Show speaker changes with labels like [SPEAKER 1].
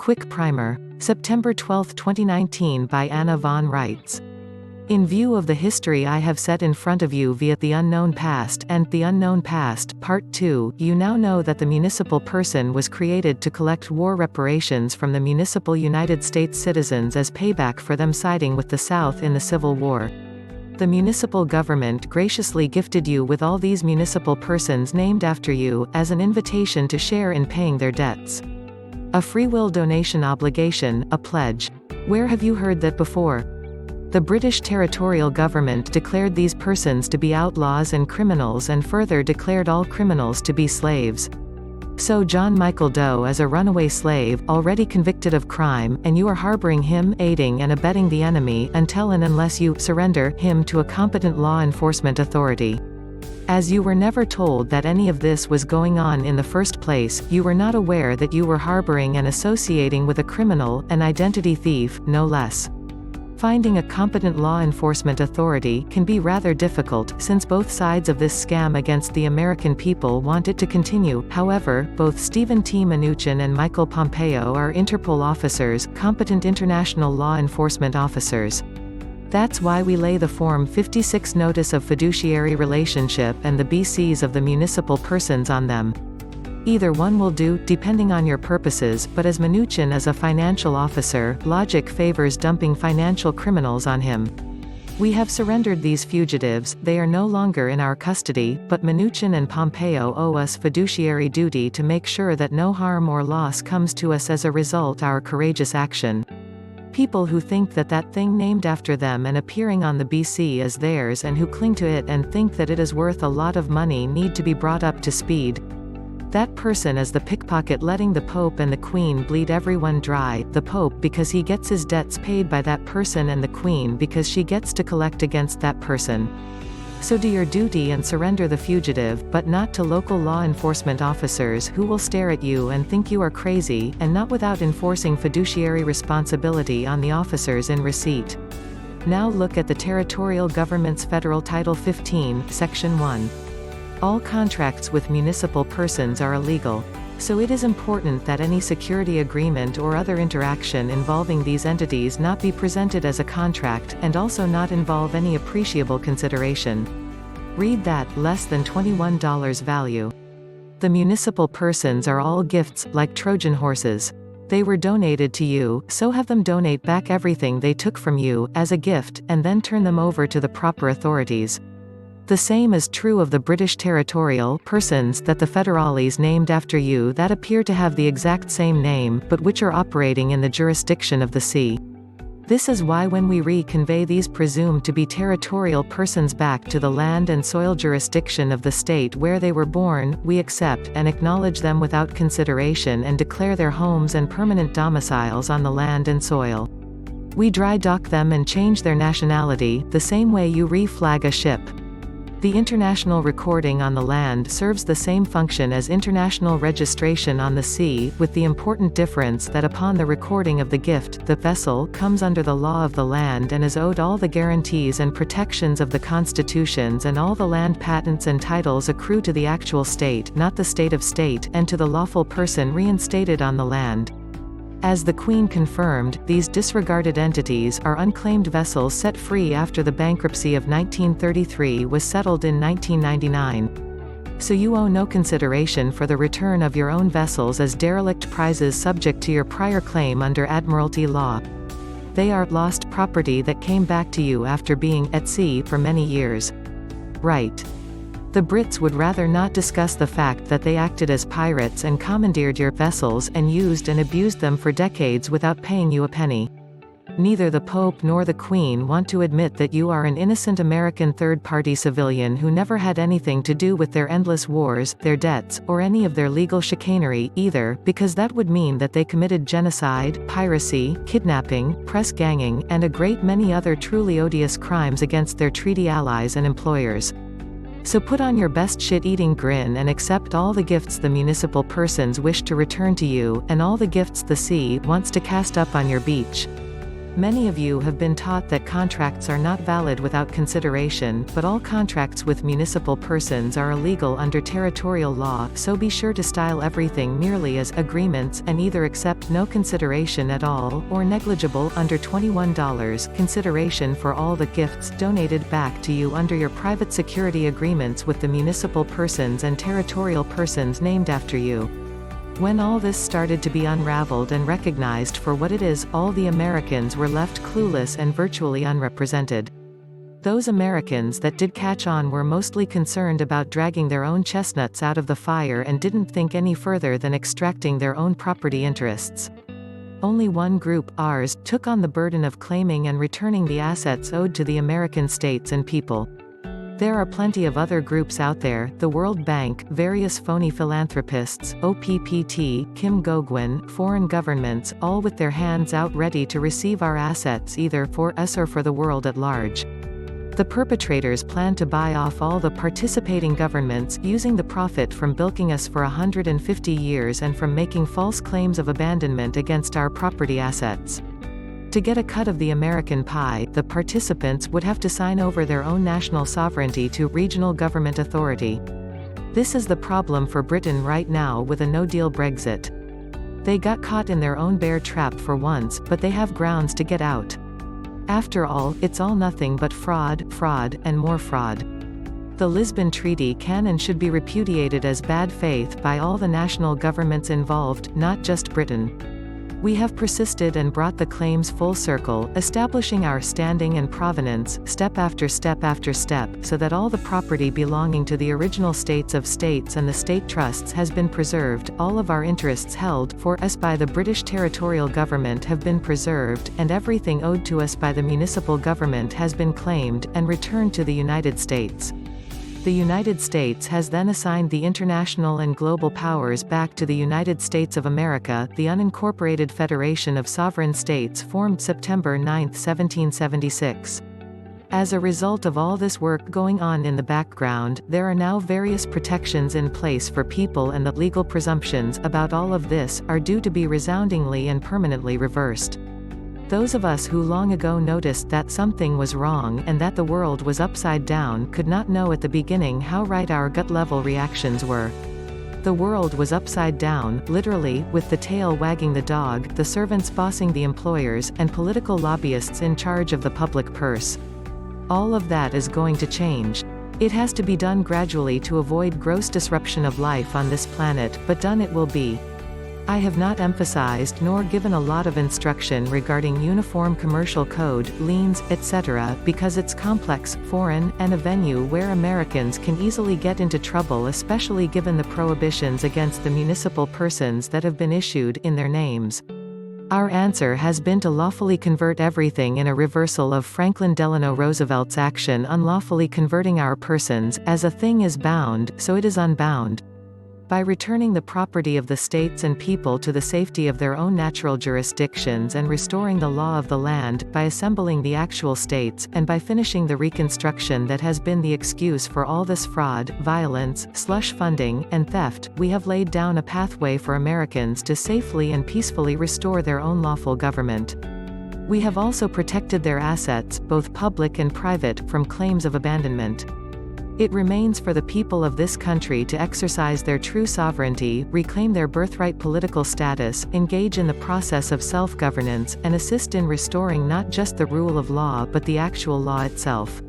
[SPEAKER 1] Quick primer. September 12, 2019 by Anna von Reitz. In view of the history I have set in front of you via The Unknown Past and The Unknown Past, Part 2, you now know that the municipal person was created to collect war reparations from the municipal United States citizens as payback for them siding with the South in the Civil War. The municipal government graciously gifted you with all these municipal persons named after you, as an invitation to share in paying their debts. A free will donation obligation, a pledge. Where have you heard that before? The British Territorial Government declared these persons to be outlaws and criminals and further declared all criminals to be slaves. So JOHN MICHAEL DOE is a runaway slave, already convicted of crime, and you are harboring him, aiding and abetting the enemy, until and unless you surrender him to a competent law enforcement authority. As you were never told that any of this was going on in the first place, you were not aware that you were harboring and associating with a criminal, an identity thief, no less. Finding a competent law enforcement authority can be rather difficult, since both sides of this scam against the American people want it to continue. However, both Stephen T. Mnuchin and Michael Pompeo are Interpol officers, competent international law enforcement officers. That's why we lay the Form 56 Notice of Fiduciary Relationship and the BCs of the municipal persons on them. Either one will do, depending on your purposes, but as Mnuchin is a financial officer, logic favors dumping financial criminals on him. We have surrendered these fugitives, they are no longer in our custody, but Mnuchin and Pompeo owe us fiduciary duty to make sure that no harm or loss comes to us as a result our courageous action. People who think that that thing named after them and appearing on the BC is theirs and who cling to it and think that it is worth a lot of money need to be brought up to speed. That person is the pickpocket letting the Pope and the Queen bleed everyone dry, the Pope because he gets his debts paid by that person and the Queen because she gets to collect against that person. So do your duty and surrender the fugitive, but not to local law enforcement officers who will stare at you and think you are crazy, and not without enforcing fiduciary responsibility on the officers in receipt. Now look at the Territorial Government's Federal Title 15, Section 1. All contracts with municipal persons are illegal. So it is important that any security agreement or other interaction involving these entities not be presented as a contract, and also not involve any appreciable consideration. Read that, less than $21 value. The municipal persons are all gifts, like Trojan horses. They were donated to you, so have them donate back everything they took from you, as a gift, and then turn them over to the proper authorities. The same is true of the British Territorial persons that the federales named after you that appear to have the exact same name, but which are operating in the jurisdiction of the sea. This is why when we re-convey these presumed to be territorial persons back to the land and soil jurisdiction of the state where they were born, we accept and acknowledge them without consideration and declare their homes and permanent domiciles on the land and soil. We dry dock them and change their nationality, the same way you re-flag a ship. The international recording on the land serves the same function as international registration on the sea, with the important difference that upon the recording of the gift, the vessel comes under the law of the land and is owed all the guarantees and protections of the constitutions, and all the land patents and titles accrue to the actual state, not the state of state, and to the lawful person reinstated on the land. As the Queen confirmed, these disregarded entities are unclaimed vessels set free after the bankruptcy of 1933 was settled in 1999. So you owe no consideration for the return of your own vessels as derelict prizes subject to your prior claim under Admiralty law. They are lost property that came back to you after being at sea for many years. Right. The Brits would rather not discuss the fact that they acted as pirates and commandeered your vessels and used and abused them for decades without paying you a penny. Neither the Pope nor the Queen want to admit that you are an innocent American third-party civilian who never had anything to do with their endless wars, their debts, or any of their legal chicanery, either, because that would mean that they committed genocide, piracy, kidnapping, press ganging, and a great many other truly odious crimes against their treaty allies and employers. So put on your best shit-eating grin and accept all the gifts the municipal persons wish to return to you, and all the gifts the sea wants to cast up on your beach. Many of you have been taught that contracts are not valid without consideration, but all contracts with municipal persons are illegal under territorial law, so be sure to style everything merely as agreements and either accept no consideration at all, or negligible under $21 consideration for all the gifts donated back to you under your private security agreements with the municipal persons and territorial persons named after you. When all this started to be unraveled and recognized for what it is, all the Americans were left clueless and virtually unrepresented. Those Americans that did catch on were mostly concerned about dragging their own chestnuts out of the fire and didn't think any further than extracting their own property interests. Only one group, ours, took on the burden of claiming and returning the assets owed to the American states and people. There are plenty of other groups out there, the World Bank, various phony philanthropists, OPPT, Kim Gogwin, foreign governments, all with their hands out ready to receive our assets either for us or for the world at large. The perpetrators plan to buy off all the participating governments, using the profit from bilking us for 150 years and from making false claims of abandonment against our property assets. To get a cut of the American pie, the participants would have to sign over their own national sovereignty to regional government authority. This is the problem for Britain right now with a no-deal Brexit. They got caught in their own bear trap for once, but they have grounds to get out. After all, it's all nothing but fraud, and more fraud. The Lisbon Treaty can and should be repudiated as bad faith by all the national governments involved, not just Britain. We have persisted and brought the claims full circle, establishing our standing and provenance, step after step after step, so that all the property belonging to the original states of states and the state trusts has been preserved, all of our interests held for us by the British Territorial Government have been preserved, and everything owed to us by the municipal government has been claimed, and returned to the United States. The United States has then assigned the international and global powers back to the United States of America, the unincorporated Federation of Sovereign States formed September 9, 1776. As a result of all this work going on in the background, there are now various protections in place for people, and the legal presumptions about all of this are due to be resoundingly and permanently reversed. Those of us who long ago noticed that something was wrong and that the world was upside down could not know at the beginning how right our gut-level reactions were. The world was upside down, literally, with the tail wagging the dog, the servants bossing the employers, and political lobbyists in charge of the public purse. All of that is going to change. It has to be done gradually to avoid gross disruption of life on this planet, but done it will be. I have not emphasized nor given a lot of instruction regarding uniform commercial code, liens, etc., because it's complex, foreign, and a venue where Americans can easily get into trouble, especially given the prohibitions against the municipal persons that have been issued in their names. Our answer has been to lawfully convert everything, in a reversal of Franklin Delano Roosevelt's action unlawfully converting our persons, as a thing is bound, so it is unbound. By returning the property of the states and people to the safety of their own natural jurisdictions and restoring the law of the land, by assembling the actual states, and by finishing the reconstruction that has been the excuse for all this fraud, violence, slush funding, and theft, we have laid down a pathway for Americans to safely and peacefully restore their own lawful government. We have also protected their assets, both public and private, from claims of abandonment. It remains for the people of this country to exercise their true sovereignty, reclaim their birthright political status, engage in the process of self-governance, and assist in restoring not just the rule of law but the actual law itself.